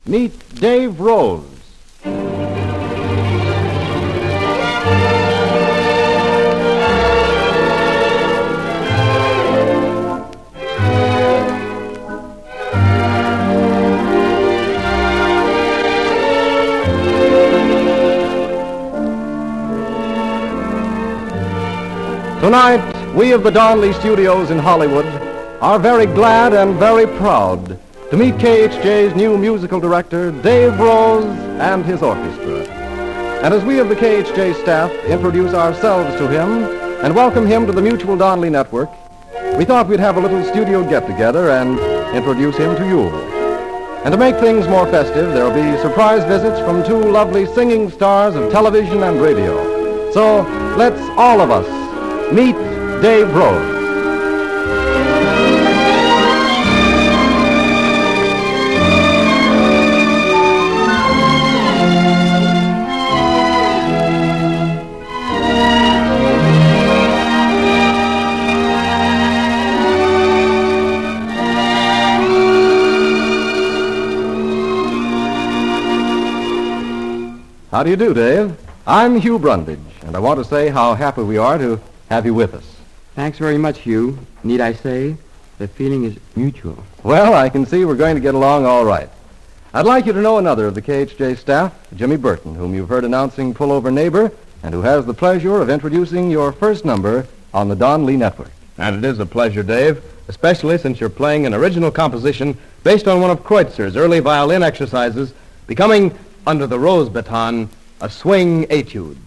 Meet Dave Rose. Tonight, we of the Donley Studios in Hollywood are very glad and very proud to meet KHJ's new musical director, Dave Rose, and his orchestra. And as we of the KHJ staff introduce ourselves to him and welcome him to the Mutual Donley Network, we thought we'd have a little studio get-together and introduce him to you. And to make things more festive, there'll be surprise visits from two lovely singing stars of television and radio. So let's all of us meet Dave Rose. How do you do, Dave? I'm Hugh Brundage, and I want to say how happy we are to have you with us. Thanks very much, Hugh. Need I say, the feeling is mutual. Well, I can see we're going to get along all right. I'd like you to know another of the KHJ staff, Jimmy Burton, whom you've heard announcing Pull Over Neighbor, and who has the pleasure of introducing your first number on the Donley Network. And it is a pleasure, Dave, especially since you're playing an original composition based on one of Kreutzer's early violin exercises, becoming, under the rose baton, a swing etude.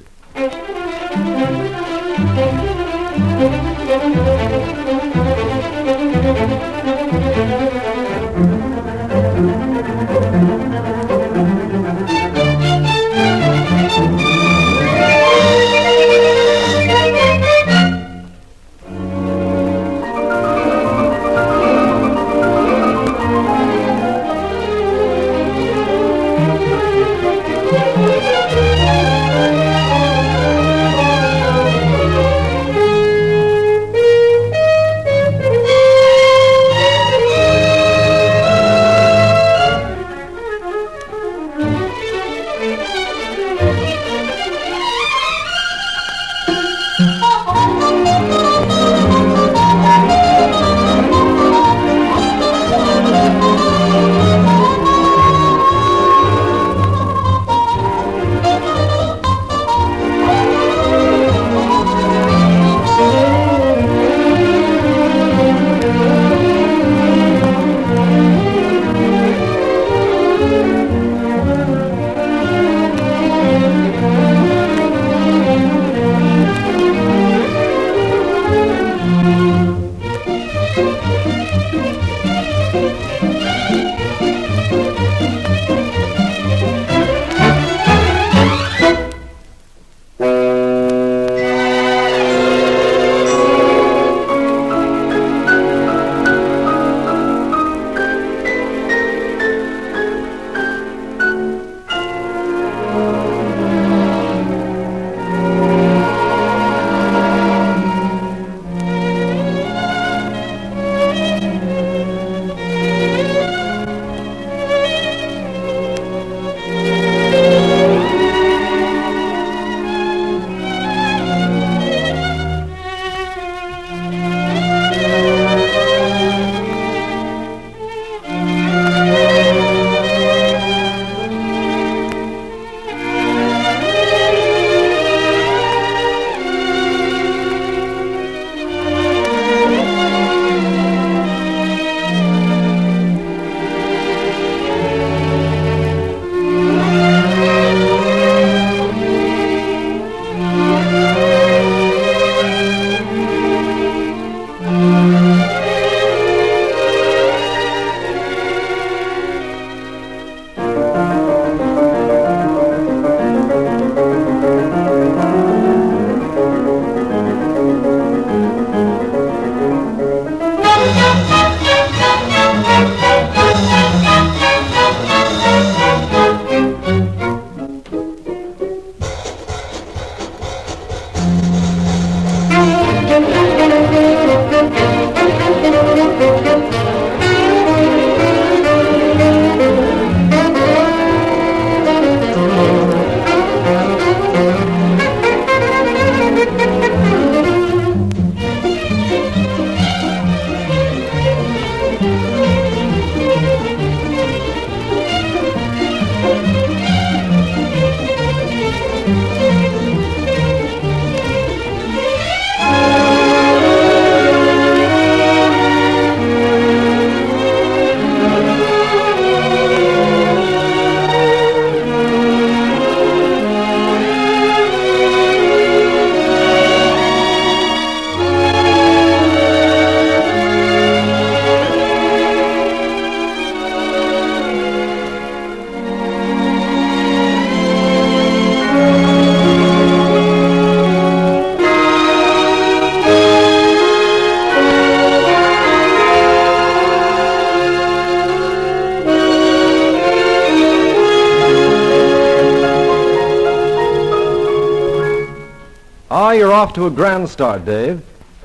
Ah, you're off to a grand start, Dave.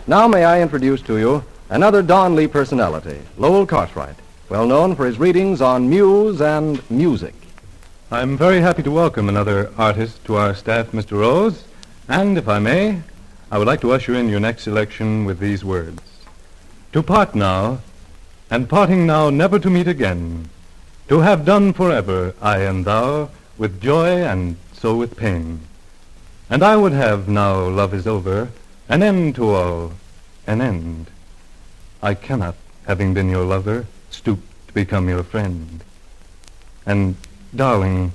Now may I introduce to you another Don Lee personality, Lowell Cartwright, well known for his readings on muse and music. I'm very happy to welcome another artist to our staff, Mr. Rose, and if I may, I would like to usher in your next selection with these words. To part now, and parting now never to meet again, to have done forever, I and thou, with joy and so with pain. And I would have, now love is over, an end to all, an end. I cannot, having been your lover, stoop to become your friend. And, darling,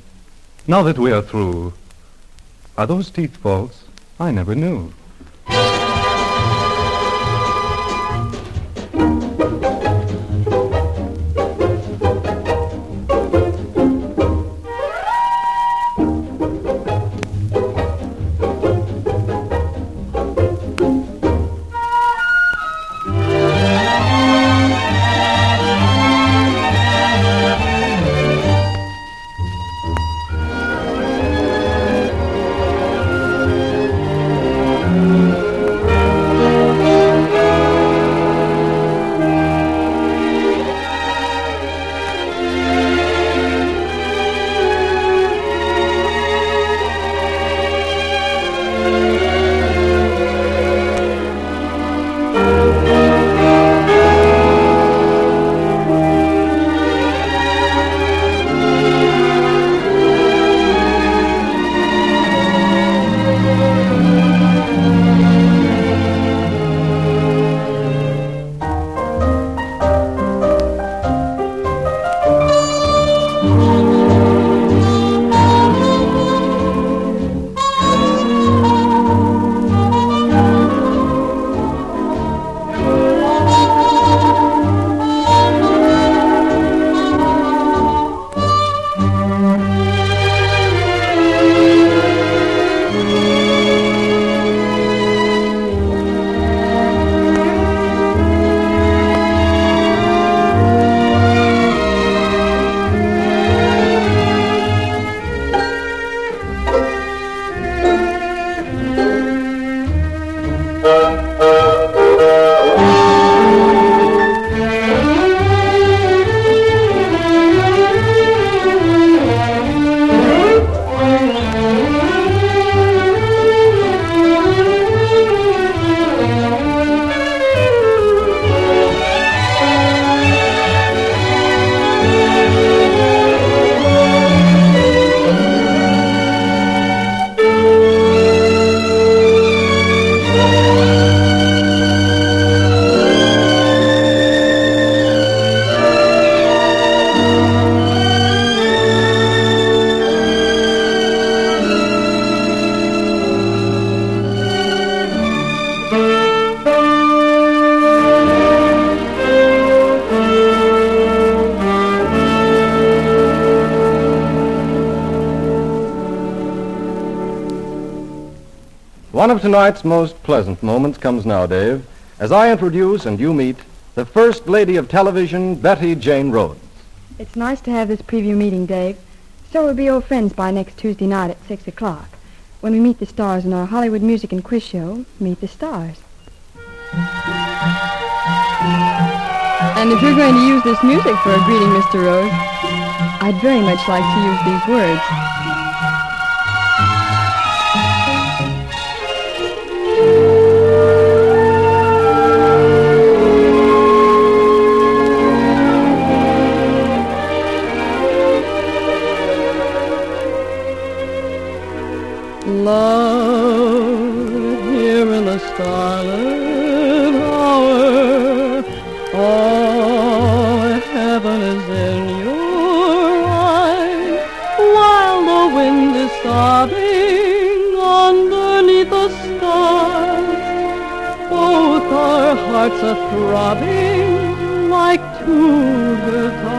now that we are through, are those teeth false? I never knew. One of tonight's most pleasant moments comes now, Dave, as I introduce and you meet the First Lady of Television, Betty Jane Rhodes. It's nice to have this preview meeting, Dave. So we'll be old friends by next Tuesday night at 6 o'clock. When we meet the stars in our Hollywood music and quiz show, Meet the Stars. And if you're going to use this music for a greeting, Mr. Rose, I'd very much like to use these words. Love, here in the starlit hour, all heaven is in your eyes, while the wind is sobbing underneath the stars. Both our hearts are throbbing like two guitars.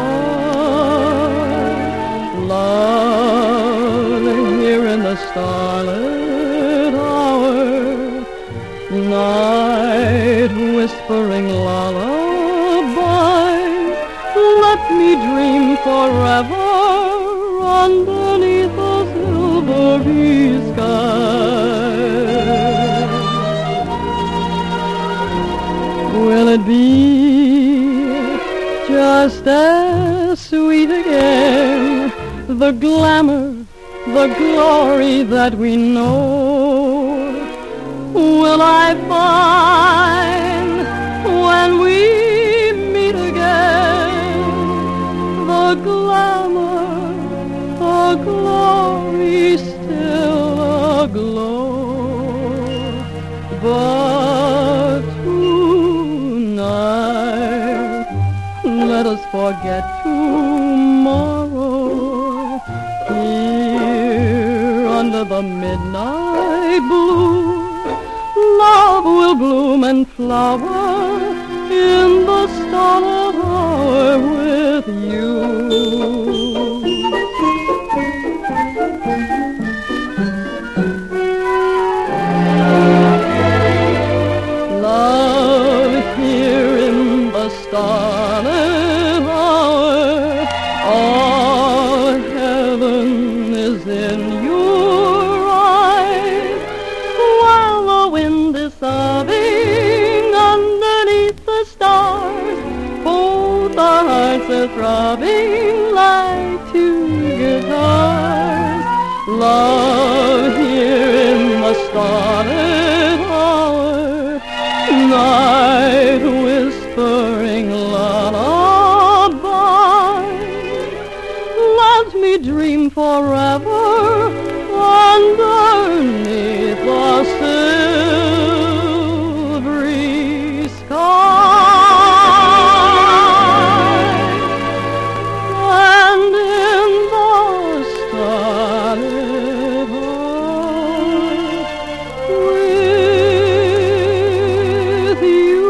Love, here in the starlit hour, night whispering lullabies, let me dream forever underneath the silvery sky. could be just as sweet again. The glamour, the glory that we know, will I find when we meet again. The glamour, the glory still aglow. But tonight, let us forget tomorrow. Here under the midnight blue, love will bloom and flower in the starlit hour with you. Love here in the starlit hour, all heaven is in your eyes, while the wind is sobbing underneath the stars. Both our hearts are throbbing like two guitars. Love here in the starlit hour, night whispering lullaby. Let me dream forever underneath the silvery sky, and in the starlit heart with you.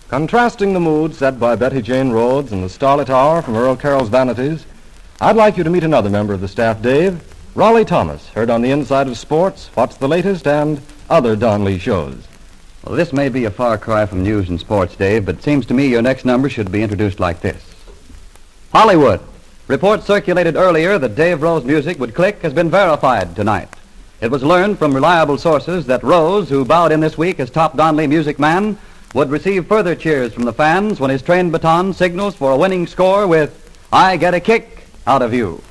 Contrasting the mood set by Betty Jane Rhodes in the Starlit Hour from Earl Carroll's Vanities, I'd like you to meet another member of the staff, Dave, Raleigh Thomas, heard on the Inside of Sports, What's the Latest, and other Don Lee shows. Well, this may be a far cry from news and sports, Dave, but it seems to me your next number should be introduced like this. Hollywood. Reports circulated earlier that Dave Rowe's music would click has been verified tonight. It was learned from reliable sources that Rose, who bowed in this week as top Don Lee music man, would receive further cheers from the fans when his trained baton signals for a winning score with I Get a Kick Out of You.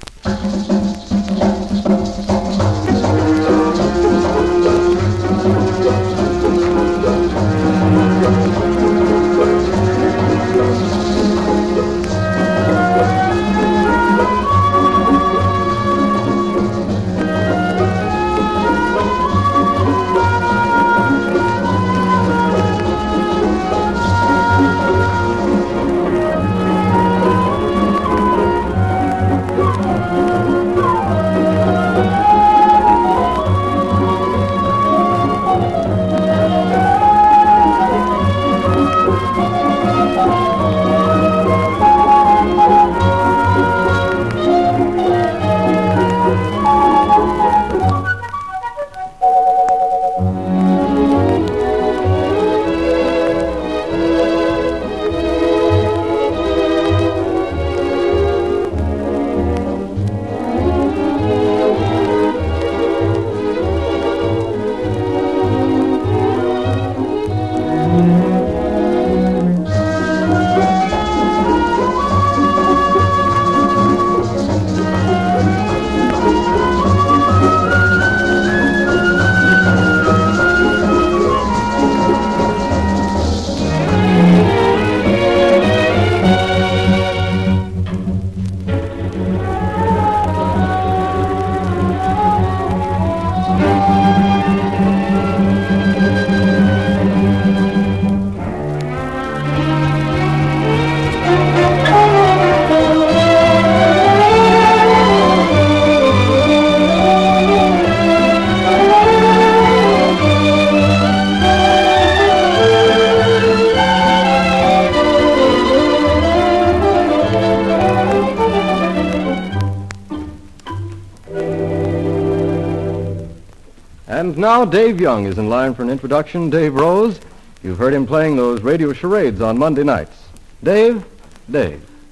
And now Dave Young is in line for an introduction. Dave Rose, you've heard him playing those radio charades on Monday nights. Dave.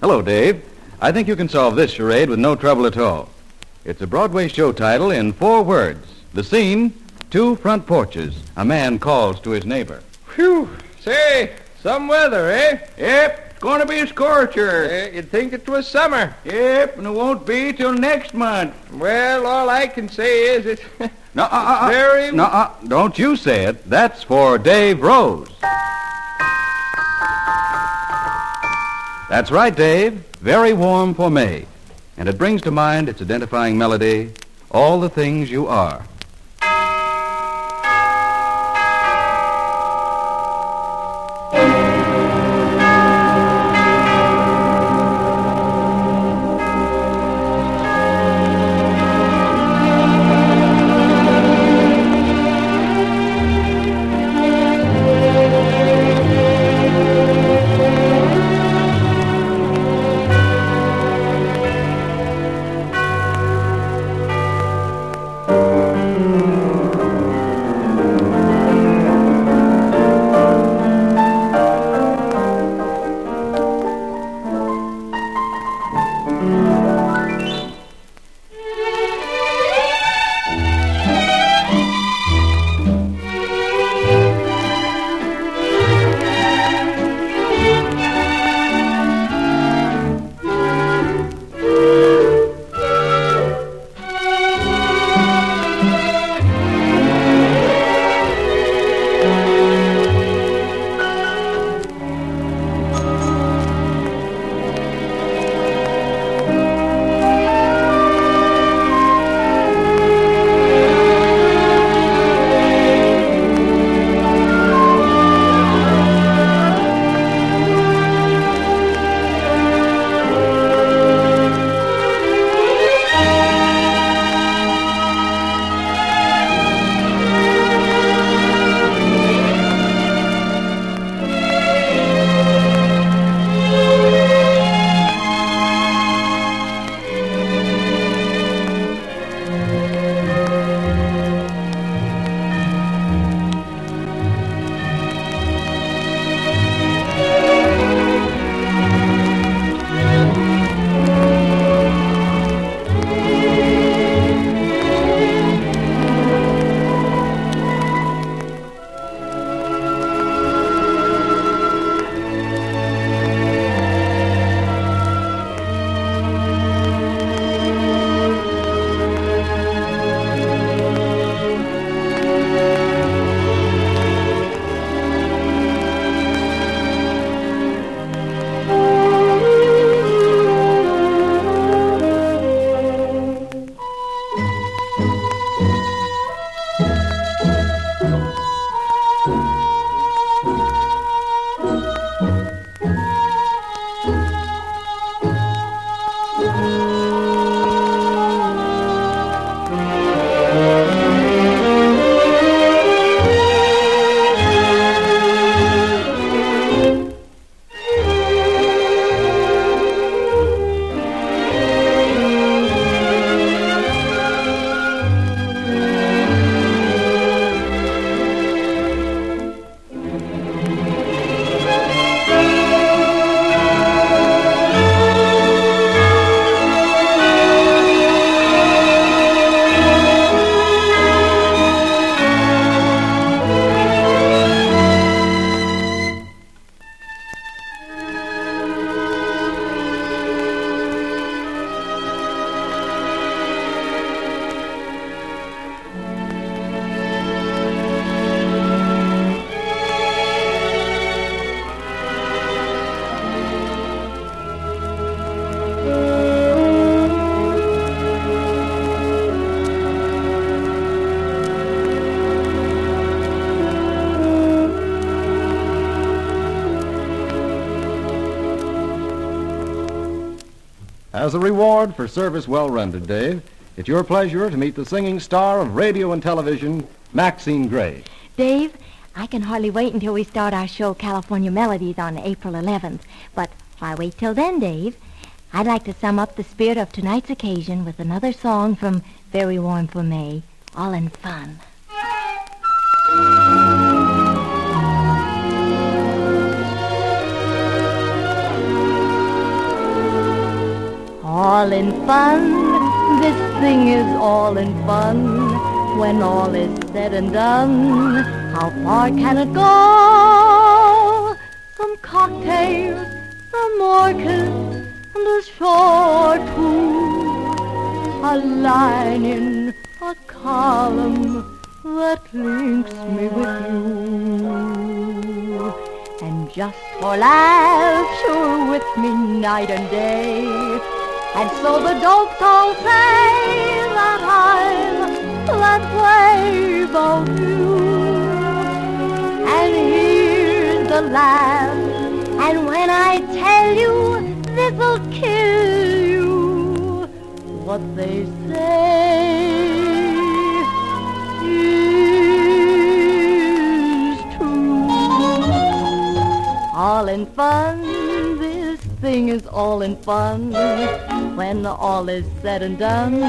Hello, Dave. I think you can solve this charade with no trouble at all. It's a Broadway show title in 4 words. The scene, 2 front porches. A man calls to his neighbor. Phew. Say, some weather, eh? Yep, it's going to be a scorcher. You'd think it was summer. Yep, and it won't be till next month. Well, all I can say is it's Very... Don't you say it. That's for Dave Rose. That's right, Dave. Very warm for May. And it brings to mind its identifying melody, All the Things You Are. As a reward for service well rendered, Dave, it's your pleasure to meet the singing star of radio and television, Maxine Gray. Dave, I can hardly wait until we start our show, California Melodies, on April 11th. But why wait till then, Dave? I'd like to sum up the spirit of tonight's occasion with another song from Very Warm for May, all in fun. all in fun. This thing is all in fun. When all is said and done, how far can it go? Some cocktails, some orchids, and a shore or two. A line in a column that links me with you. And just for laughs, you're with me night and day. And so the dopes all say that I'm that way about you. And here's the laugh. And when I tell you this'll kill you, what they say is true. All in fun, this thing is all in fun. When all is said and done,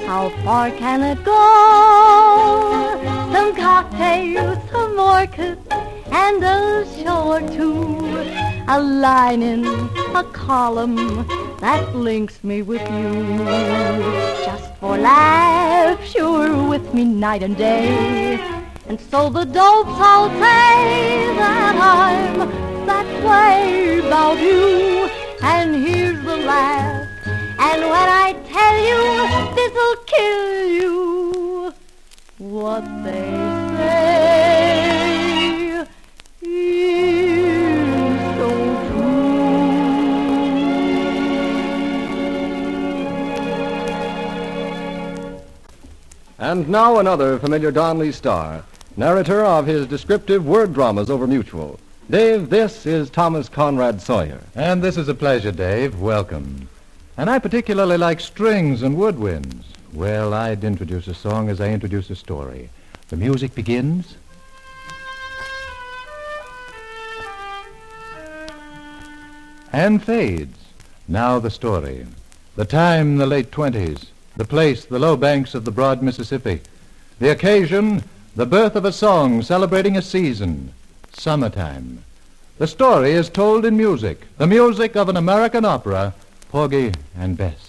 how far can it go? Some cocktails, some orchids, and a show or two. A line in a column that links me with you. Just for laughs, you're with me night and day. And so the dopes all say that I'm that way about you. And here's the laugh. And when I tell you this'll kill you, what they say is so true. And now another familiar Donley star, narrator of his descriptive word dramas over Mutual. Dave, this is Thomas Conrad Sawyer. And this is a pleasure, Dave. Welcome. And I particularly like strings and woodwinds. Well, I'd introduce a song as I introduce a story. The music begins. And fades. Now the story. The time, the late 20s. The place, the low banks of the broad Mississippi. The occasion, the birth of a song celebrating a season. Summertime. The story is told in music. The music of an American opera, Porgy and Bess.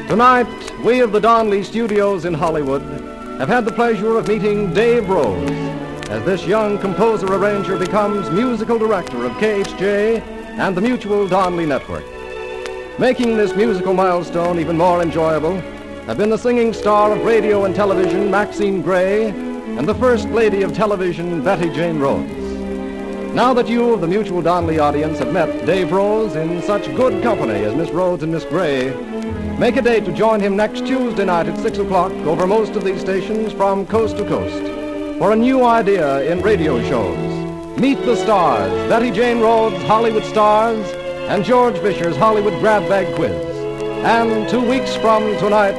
Tonight, we of the Don Lee Studios in Hollywood have had the pleasure of meeting Dave Rose as this young composer-arranger becomes musical director of KHJ and the Mutual Don Lee Network. Making this musical milestone even more enjoyable have been the singing star of radio and television, Maxine Gray, and the First Lady of Television, Betty Jane Rhodes. Now that you of the Mutual Don Lee audience have met Dave Rose in such good company as Miss Rhodes and Miss Gray, make a date to join him next Tuesday night at 6 o'clock over most of these stations from coast to coast for a new idea in radio shows. Meet the Stars, Betty Jane Rhodes' Hollywood Stars, and George Fisher's Hollywood Grab Bag Quiz. And 2 weeks from tonight,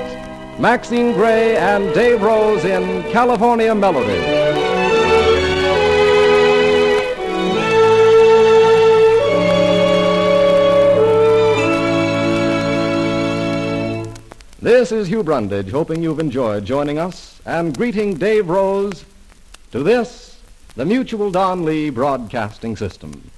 Maxine Gray and Dave Rose in California Melodies. This is Hugh Brundage, hoping you've enjoyed joining us and greeting Dave Rose to this, the Mutual Don Lee Broadcasting System.